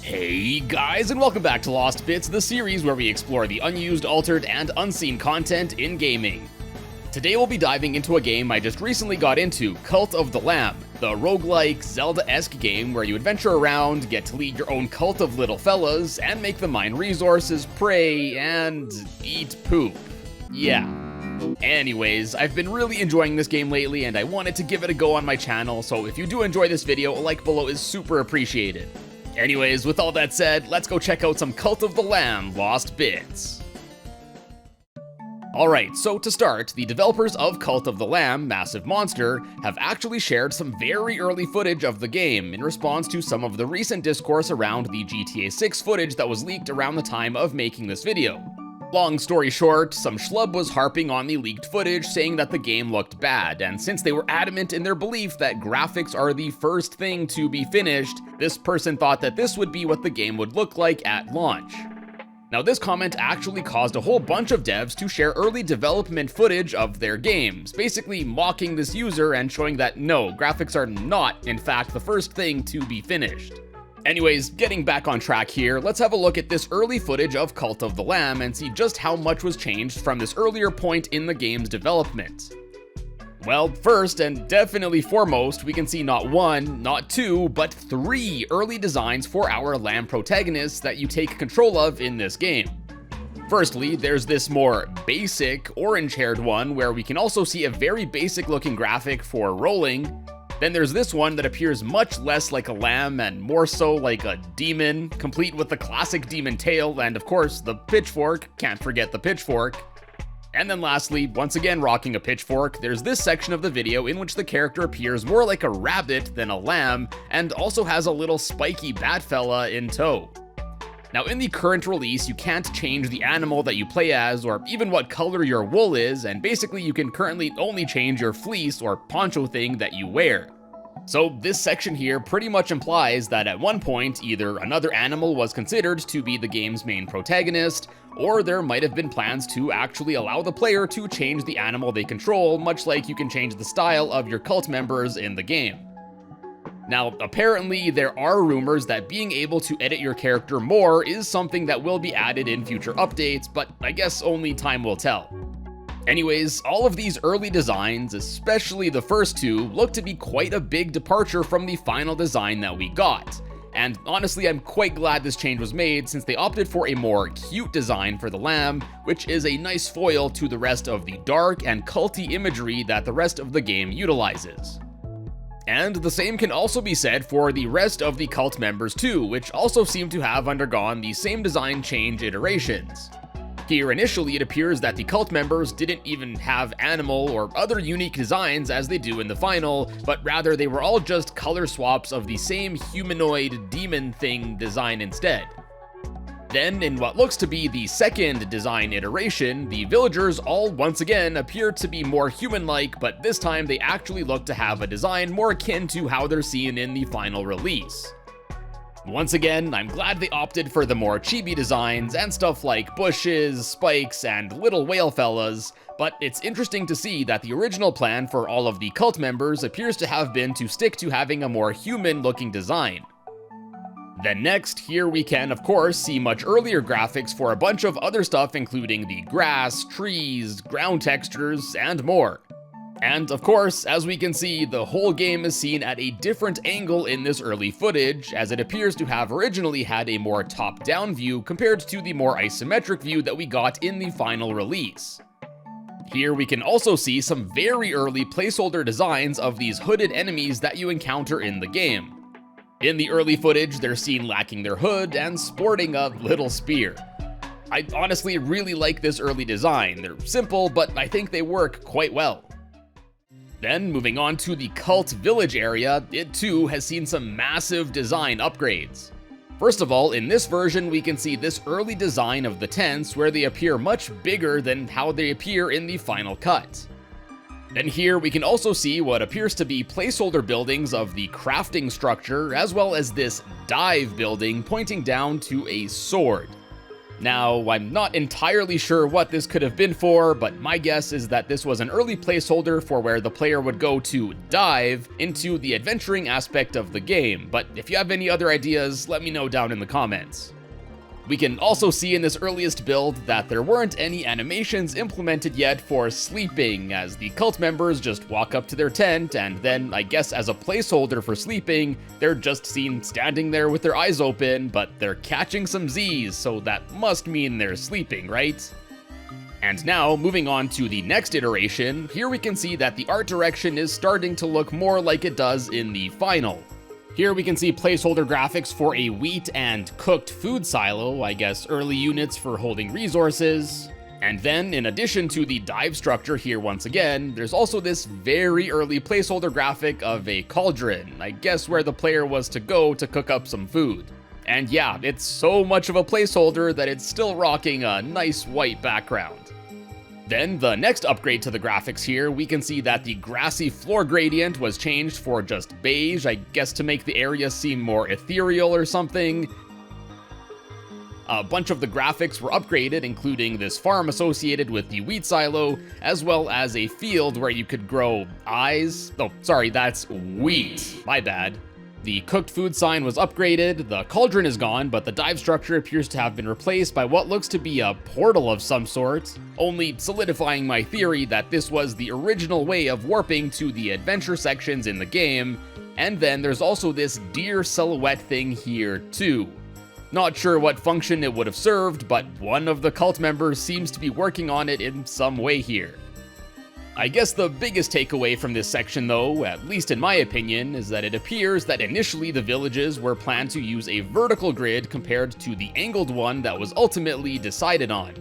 Hey guys, and welcome back to Lost Bits, the series where we explore the unused, altered, and unseen content in gaming. Today we'll be diving into a game I just recently got into, Cult of the Lamb, the roguelike, Zelda-esque game where you adventure around, get to lead your own cult of little fellas, and make them mine resources, pray, and eat poop. Yeah. Anyways, I've been really enjoying this game lately and I wanted to give it a go on my channel, so if you do enjoy this video, a like below is super appreciated. Anyways, with all that said, let's go check out some Cult of the Lamb Lost Bits. Alright, so to start, the developers of Cult of the Lamb, Massive Monster, have actually shared some very early footage of the game in response to some of the recent discourse around the GTA 6 footage that was leaked around the time of making this video. Long story short, some schlub was harping on the leaked footage saying that the game looked bad, and since they were adamant in their belief that graphics are the first thing to be finished, this person thought that this would be what the game would look like at launch. Now this comment actually caused a whole bunch of devs to share early development footage of their games, basically mocking this user and showing that no, graphics are not, in fact, the first thing to be finished. Anyways, getting back on track here, let's have a look at this early footage of Cult of the Lamb and see just how much was changed from this earlier point in the game's development. Well, first and definitely foremost, we can see not one, not two, but three early designs for our lamb protagonists that you take control of in this game. Firstly, there's this more basic orange-haired one where we can also see a very basic looking graphic for rolling. Then there's this one that appears much less like a lamb and more so like a demon, complete with the classic demon tail and of course the pitchfork, can't forget the pitchfork. And then lastly, once again rocking a pitchfork, there's this section of the video in which the character appears more like a rabbit than a lamb and also has a little spiky bat fella in tow. Now in the current release, you can't change the animal that you play as or even what color your wool is, and basically you can currently only change your fleece or poncho thing that you wear. So this section here pretty much implies that at one point either another animal was considered to be the game's main protagonist, or there might have been plans to actually allow the player to change the animal they control, much like you can change the style of your cult members in the game. Now, apparently there are rumors that being able to edit your character more is something that will be added in future updates, but I guess only time will tell. Anyways, all of these early designs, especially the first two, look to be quite a big departure from the final design that we got. And honestly, I'm quite glad this change was made since they opted for a more cute design for the lamb, which is a nice foil to the rest of the dark and culty imagery that the rest of the game utilizes. And the same can also be said for the rest of the cult members too, which also seem to have undergone the same design change iterations. Here initially it appears that the cult members didn't even have animal or other unique designs as they do in the final, but rather they were all just color swaps of the same humanoid demon thing design instead. Then, in what looks to be the second design iteration, the villagers all once again appear to be more human-like, but this time they actually look to have a design more akin to how they're seen in the final release. Once again, I'm glad they opted for the more chibi designs and stuff like bushes, spikes, and little whale fellas, but it's interesting to see that the original plan for all of the cult members appears to have been to stick to having a more human-looking design. Then next, here we can of course see much earlier graphics for a bunch of other stuff including the grass, trees, ground textures, and more. And of course, as we can see, the whole game is seen at a different angle in this early footage, as it appears to have originally had a more top-down view compared to the more isometric view that we got in the final release. Here we can also see some very early placeholder designs of these hooded enemies that you encounter in the game. In the early footage, they're seen lacking their hood and sporting a little spear. I honestly really like this early design. They're simple, but I think they work quite well. Then, moving on to the cult village area, it too has seen some massive design upgrades. First of all, in this version we can see this early design of the tents where they appear much bigger than how they appear in the final cut. Then here we can also see what appears to be placeholder buildings of the crafting structure, as well as this dive building pointing down to a sword. Now, I'm not entirely sure what this could have been for, but my guess is that this was an early placeholder for where the player would go to dive into the adventuring aspect of the game, but if you have any other ideas, let me know down in the comments. We can also see in this earliest build that there weren't any animations implemented yet for sleeping, as the cult members just walk up to their tent, and then, I guess as a placeholder for sleeping, they're just seen standing there with their eyes open, but they're catching some Z's, so that must mean they're sleeping, right? And now, moving on to the next iteration, here we can see that the art direction is starting to look more like it does in the final. Here we can see placeholder graphics for a wheat and cooked food silo, I guess early units for holding resources. And then, in addition to the dive structure here once again, there's also this very early placeholder graphic of a cauldron, I guess where the player was to go to cook up some food. And yeah, it's so much of a placeholder that it's still rocking a nice white background. Then, the next upgrade to the graphics here, we can see that the grassy floor gradient was changed for just beige, I guess to make the area seem more ethereal or something. A bunch of the graphics were upgraded, including this farm associated with the wheat silo, as well as a field where you could grow eyes. Oh, sorry, that's wheat. My bad. The cooked food sign was upgraded, the cauldron is gone, but the dive structure appears to have been replaced by what looks to be a portal of some sort, only solidifying my theory that this was the original way of warping to the adventure sections in the game. And then there's also this deer silhouette thing here too. Not sure what function it would have served, but one of the cult members seems to be working on it in some way here. I guess the biggest takeaway from this section though, at least in my opinion, is that it appears that initially the villages were planned to use a vertical grid compared to the angled one that was ultimately decided on.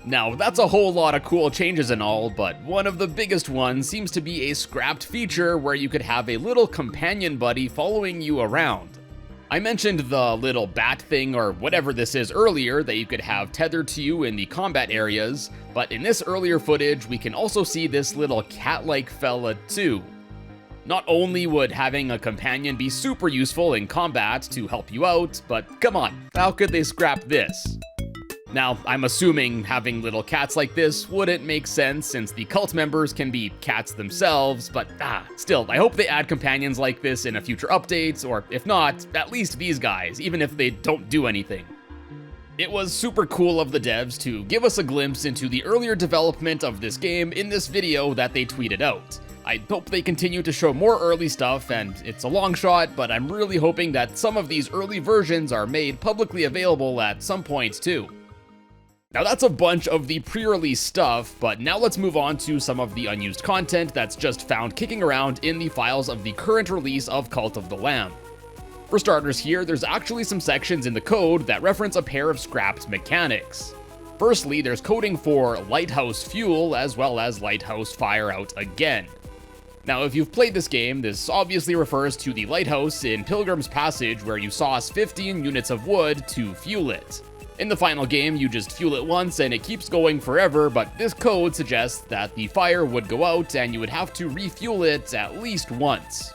Now, that's a whole lot of cool changes and all, but one of the biggest ones seems to be a scrapped feature where you could have a little companion buddy following you around. I mentioned the little bat thing or whatever this is earlier that you could have tethered to you in the combat areas, but in this earlier footage we can also see this little cat-like fella too. Not only would having a companion be super useful in combat to help you out, but come on, how could they scrap this? Now, I'm assuming having little cats like this wouldn't make sense since the cult members can be cats themselves, but still, I hope they add companions like this in a future update, or if not, at least these guys, even if they don't do anything. It was super cool of the devs to give us a glimpse into the earlier development of this game in this video that they tweeted out. I hope they continue to show more early stuff, and it's a long shot, but I'm really hoping that some of these early versions are made publicly available at some point too. Now that's a bunch of the pre-release stuff, but now let's move on to some of the unused content that's just found kicking around in the files of the current release of Cult of the Lamb. For starters here, there's actually some sections in the code that reference a pair of scrapped mechanics. Firstly, there's coding for lighthouse fuel as well as lighthouse fire out again. Now if you've played this game, this obviously refers to the lighthouse in Pilgrim's Passage where you sauce 15 units of wood to fuel it. In the final game, you just fuel it once and it keeps going forever, but this code suggests that the fire would go out and you would have to refuel it at least once.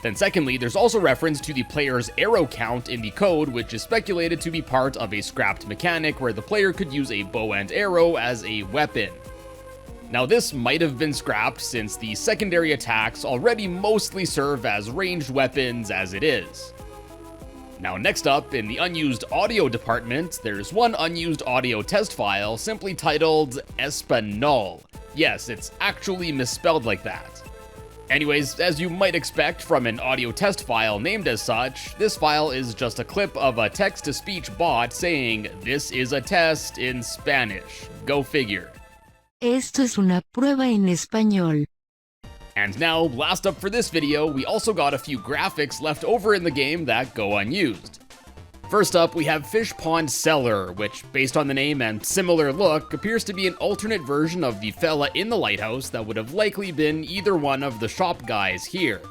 Then secondly, there's also reference to the player's arrow count in the code, which is speculated to be part of a scrapped mechanic where the player could use a bow and arrow as a weapon. Now this might have been scrapped since the secondary attacks already mostly serve as ranged weapons as it is. Now next up, in the unused audio department, there's one unused audio test file simply titled Espanol. Yes, it's actually misspelled like that. Anyways, as you might expect from an audio test file named as such, this file is just a clip of a text-to-speech bot saying, "This is a test in Spanish." Go figure. Esto es una prueba en español. And now, last up for this video, we also got a few graphics left over in the game that go unused. First up, we have Fish Pond Cellar, which, based on the name and similar look, appears to be an alternate version of the fella in the lighthouse that would have likely been either one of the shop guys here.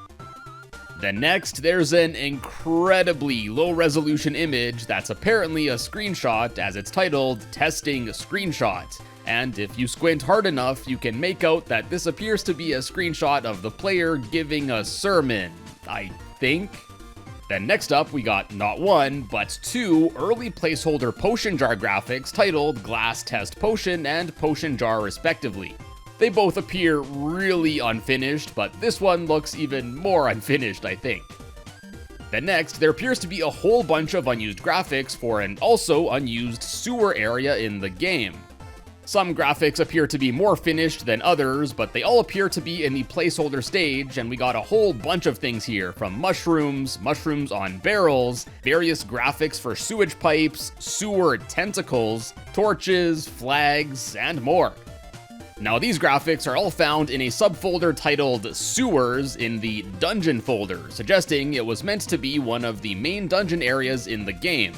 Then next, there's an incredibly low-resolution image that's apparently a screenshot as it's titled Testing Screenshot. And if you squint hard enough, you can make out that this appears to be a screenshot of the player giving a sermon, I think. Then next up, we got not one, but two early placeholder potion jar graphics titled Glass Test Potion and Potion Jar respectively. They both appear really unfinished, but this one looks even more unfinished, I think. Then next, there appears to be a whole bunch of unused graphics for an also unused sewer area in the game. Some graphics appear to be more finished than others, but they all appear to be in the placeholder stage, and we got a whole bunch of things here, from mushrooms, mushrooms on barrels, various graphics for sewage pipes, sewer tentacles, torches, flags, and more. Now these graphics are all found in a subfolder titled Sewers in the Dungeon folder, suggesting it was meant to be one of the main dungeon areas in the game.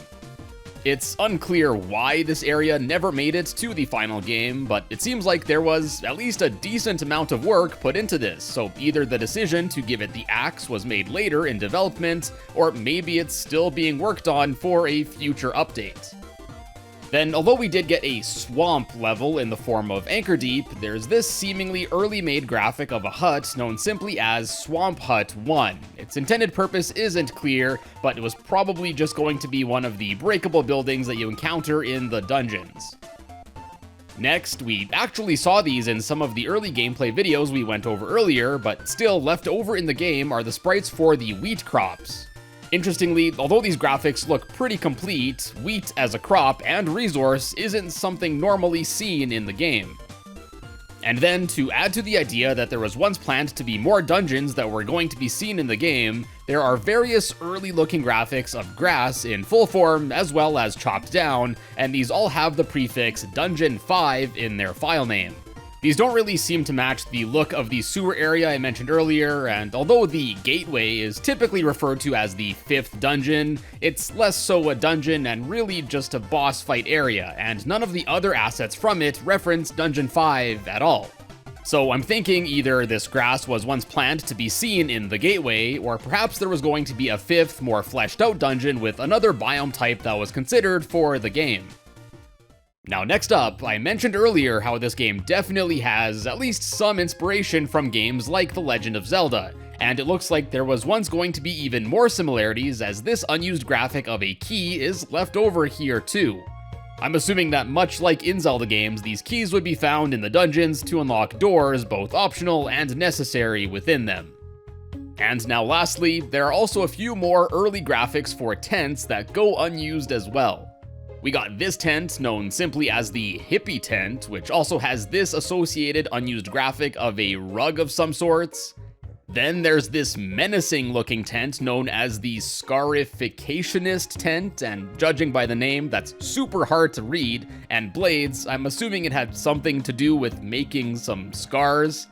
It's unclear why this area never made it to the final game, but it seems like there was at least a decent amount of work put into this, so either the decision to give it the axe was made later in development, or maybe it's still being worked on for a future update. Then, although we did get a swamp level in the form of Anchor Deep, there's this seemingly early made graphic of a hut known simply as Swamp Hut 1. Its intended purpose isn't clear, but it was probably just going to be one of the breakable buildings that you encounter in the dungeons. Next, we actually saw these in some of the early gameplay videos we went over earlier, but still left over in the game are the sprites for the wheat crops. Interestingly, although these graphics look pretty complete, wheat as a crop and resource isn't something normally seen in the game. And then, to add to the idea that there was once planned to be more dungeons that were going to be seen in the game, there are various early looking graphics of grass in full form as well as chopped down, and these all have the prefix Dungeon 5 in their file name. These don't really seem to match the look of the sewer area I mentioned earlier, and although the gateway is typically referred to as the 5th dungeon, it's less so a dungeon and really just a boss fight area, and none of the other assets from it reference Dungeon 5 at all. So I'm thinking either this grass was once planned to be seen in the gateway, or perhaps there was going to be a 5th, more fleshed out dungeon with another biome type that was considered for the game. Now next up, I mentioned earlier how this game definitely has at least some inspiration from games like The Legend of Zelda, and it looks like there was once going to be even more similarities as this unused graphic of a key is left over here too. I'm assuming that much like in Zelda games, these keys would be found in the dungeons to unlock doors, both optional and necessary within them. And now lastly, there are also a few more early graphics for tents that go unused as well. We got this tent, known simply as the Hippie Tent, which also has this associated unused graphic of a rug of some sorts. Then there's this menacing looking tent known as the Scarificationist Tent, and judging by the name, that's super hard to read, and blades, I'm assuming it had something to do with making some scars.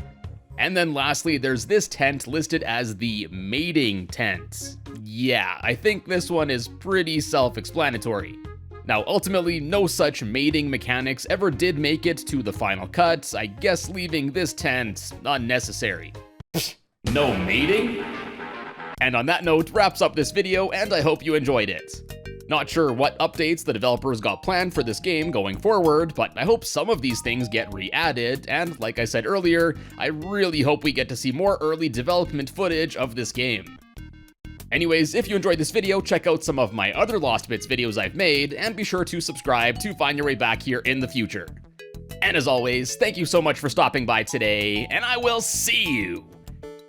And then lastly, there's this tent listed as the Mating Tent. Yeah, I think this one is pretty self-explanatory. Now, ultimately, no such mating mechanics ever did make it to the final cut, I guess leaving this tent unnecessary. No mating? And on that note, wraps up this video, and I hope you enjoyed it. Not sure what updates the developers got planned for this game going forward, but I hope some of these things get re-added, and like I said earlier, I really hope we get to see more early development footage of this game. Anyways, if you enjoyed this video, check out some of my other Lost Bits videos I've made, and be sure to subscribe to find your way back here in the future. And as always, thank you so much for stopping by today, and I will see you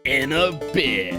in a bit.